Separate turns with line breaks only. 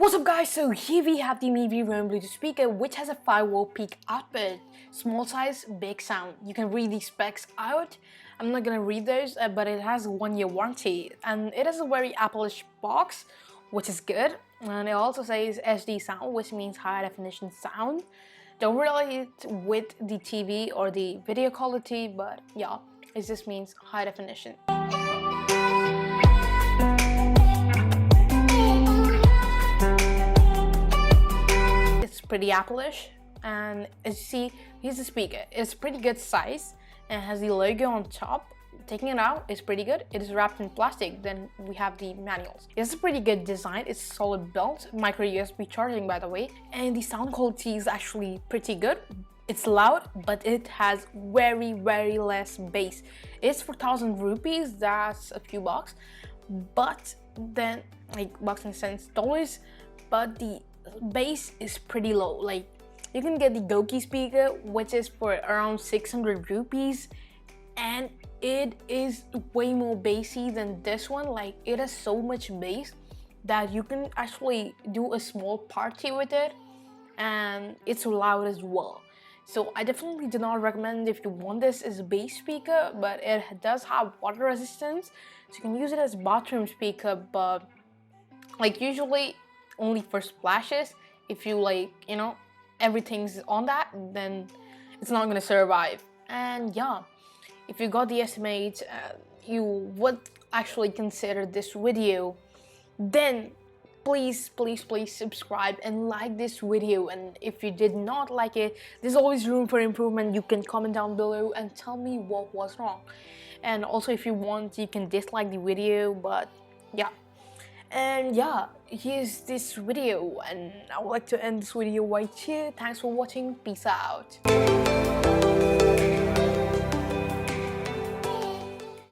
What's up guys, so here we have the MiVi Roam Bluetooth speaker which has a 5-volt peak output, small size, big sound. You can read the specs out. I'm not gonna read those, but it has a 1-year warranty and it has a very Apple-ish box, which is good. And it also says SD sound, which means high definition sound. Don't relate it with the TV or the video quality, but yeah, it just means high definition. Pretty Apple-ish, and as you see, here's the speaker. It's pretty good size and has the logo on top. Taking it out is pretty good. It is wrapped in plastic. Then we have the manuals. It's a pretty good design. It's solid built, micro USB charging by the way, and the sound quality is actually pretty good. It's loud, but it has very less bass. It's 4,000 rupees, that's a few bucks, but then like bucks and cents dollars, but the bass is pretty low. Like you can get the Goki speaker which is for around 600 rupees and it is way more bassy than this one. Like it has so much bass that you can actually do a small party with it, and it's loud as well. So I definitely do not recommend if you want this as a bass speaker, but it does have water resistance, so you can use it as a bathroom speaker, but like usually only for splashes. If you like, you know, everything's on that, then it's not gonna survive. And yeah, if you got the estimate, you would actually consider this video, then please subscribe and like this video. And if you did not like it, there's always room for improvement. You can comment down below and tell me what was wrong. And also if you want, you can dislike the video, but yeah. And yeah, here's this video, and I would like to end this video right here. Thanks for watching. Peace out.